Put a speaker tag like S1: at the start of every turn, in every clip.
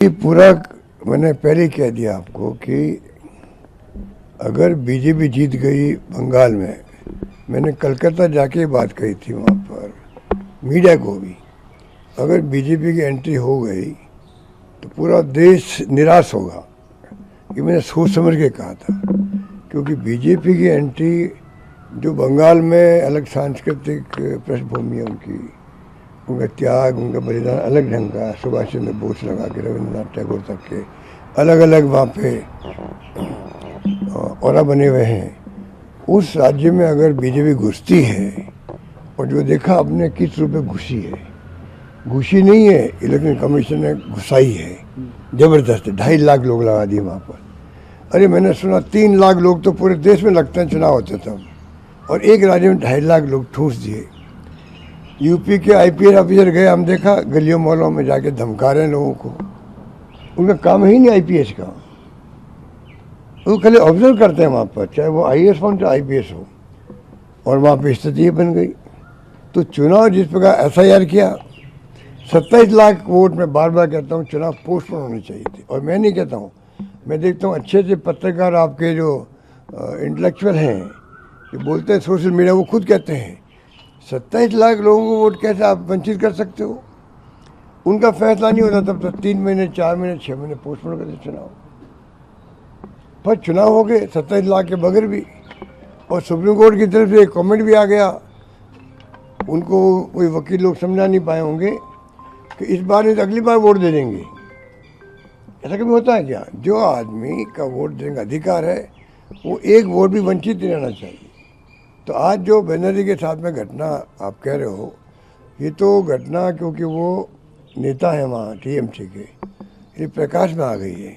S1: ये पूरा मैंने पहले कह दिया आपको कि अगर बीजेपी जीत गई बंगाल में, मैंने कलकत्ता जाके बात कही थी वहाँ पर मीडिया को भी, अगर बीजेपी की एंट्री हो गई तो पूरा देश निराश होगा। ये मैंने सोच समझ के कहा था, क्योंकि बीजेपी की एंट्री जो बंगाल में अलग सांस्कृतिक पृष्ठभूमि है उनका त्याग, उनका बलिदान अलग ढंग का, सुभाष चंद्र बोस लगा के रविंद्रनाथ टैगोर तक के अलग अलग वहाँ पे औरा बने हुए हैं। उस राज्य में अगर बीजेपी घुसती है, और जो देखा आपने किस रूप में घुसी है, घुसी नहीं है, इलेक्शन कमीशन ने घुसाई है जबरदस्त। 2.5 लाख लोग लगा दिए वहाँ पर। अरे मैंने सुना 3 लाख लोग तो पूरे देश में लगते हैं चुनाव होते तब, और एक राज्य में 2.5 लाख लोग ठूस दिए। यूपी के आईपीएस ऑफिसर गए, हम देखा गलियों मोहल्लों में जाके धमका रहे हैं लोगों को। उनका काम ही नहीं आईपीएस का, वो खाली ऑब्जर्व करते हैं वहाँ पर, चाहे वो आईएएस हो चाहे आईपीएस हो। और वहाँ पर स्थिति बन गई। तो चुनाव जिस प्रकार एफआईआर किया, 27 लाख वोट, में बार बार कहता हूँ चुनाव पोस्टपोन होने चाहिए थे। और मैं नहीं कहता हूँ, मैं देखता हूँ अच्छे अच्छे पत्रकार आपके जो इंटेलेक्चुअल हैं, जो बोलते हैं सोशल मीडिया, वो खुद कहते हैं 27 लाख लोगों को वोट कैसे आप वंचित कर सकते हो। उनका फैसला नहीं होता तब तक 3 महीने 4 महीने 6 महीने पोस्टपोन करते चुनाव। पर चुनाव हो गए 27 लाख के बगैर भी। और सुप्रीम कोर्ट की तरफ से एक कमेंट भी आ गया, उनको कोई वकील लोग समझा नहीं पाए होंगे कि इस बार नहीं तो अगली बार वोट दे देंगे। ऐसा कभी होता है क्या? जो आदमी का वोट देने का अधिकार है, वो एक वोट भी वंचित नहीं रहना चाहिए। तो आज जो बनर्जी के साथ में घटना आप कह रहे हो, ये तो घटना क्योंकि वो नेता है वहाँ टीएमसी के, ये प्रकाश में आ गई है।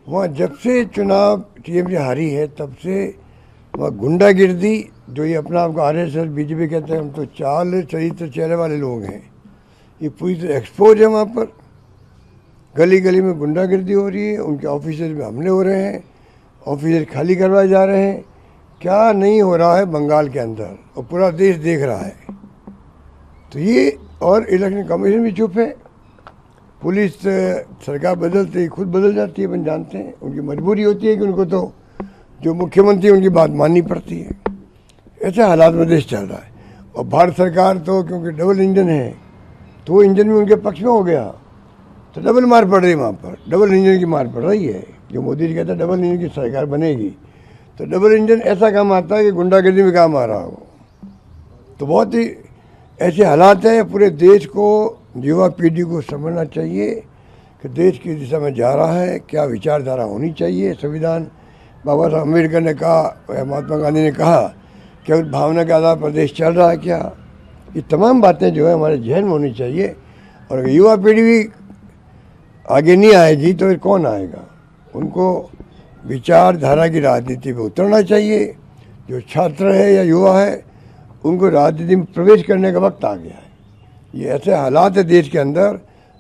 S1: वहाँ जब से चुनाव टीएमसी हारी है, तब से वहाँ गुंडागिर्दी, जो ये अपना आपको आरएसएस बीजेपी कहते हैं, हम तो चाल चरित्र चेहरे वाले लोग हैं, ये पूरी तरह एक्सपोज है। वहाँ पर गली गली में गुंडागिर्दी हो रही है, उनके ऑफिसर्स में हमले हो रहे हैं, ऑफिसर खाली करवाए जा रहे हैं। क्या नहीं हो रहा है बंगाल के अंदर, और पूरा देश देख रहा है। तो ये, और इलेक्शन कमीशन भी चुप है। पुलिस सरकार बदलते ही खुद बदल जाती है, अपन जानते हैं। उनकी मजबूरी होती है कि उनको तो जो मुख्यमंत्री उनकी बात माननी पड़ती है। ऐसे हालात में देश चल रहा है। और भारत सरकार तो क्योंकि डबल इंजन है, तो वो इंजन भी उनके पक्ष में हो गया, तो डबल मार पड़ रही है वहाँ पर, डबल इंजन की मार पड़ रही है। जो मोदी जी कहते हैं डबल इंजन की सरकार बनेगी, तो डबल इंजन ऐसा काम आता है कि गुंडागर्दी में काम आ रहा हो। तो बहुत ही ऐसे हालात हैं। पूरे देश को, युवा पीढ़ी को समझना चाहिए कि देश की दिशा में जा रहा है, क्या विचारधारा होनी चाहिए। संविधान बाबा साहब अम्बेडकर ने कहा, महात्मा गांधी ने कहा कि उस भावना के आधार पर देश चल रहा है क्या, ये तमाम बातें जो है हमारे जहन में होनी चाहिए। और अगर युवा पीढ़ी भी आगे नहीं आएगी तो फिर कौन आएगा। उनको विचारधारा की राजनीति में उतरना चाहिए। जो छात्र है या युवा है, उनको राजनीति में प्रवेश करने का वक्त आ गया है। ये ऐसे हालात है देश के अंदर।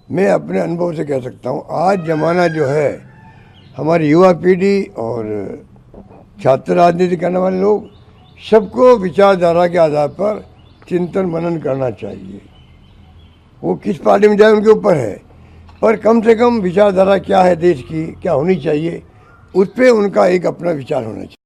S1: मैं अपने अनुभव से कह सकता हूँ, आज ज़माना जो है, हमारी युवा पीढ़ी और छात्र राजनीति करने वाले लोग, सबको विचारधारा के आधार पर चिंतन मनन करना चाहिए। वो किस पार्टी में जाए उनके ऊपर है, पर कम से कम विचारधारा क्या है देश की, क्या होनी चाहिए, उस पर उनका एक अपना विचार होना चाहिए।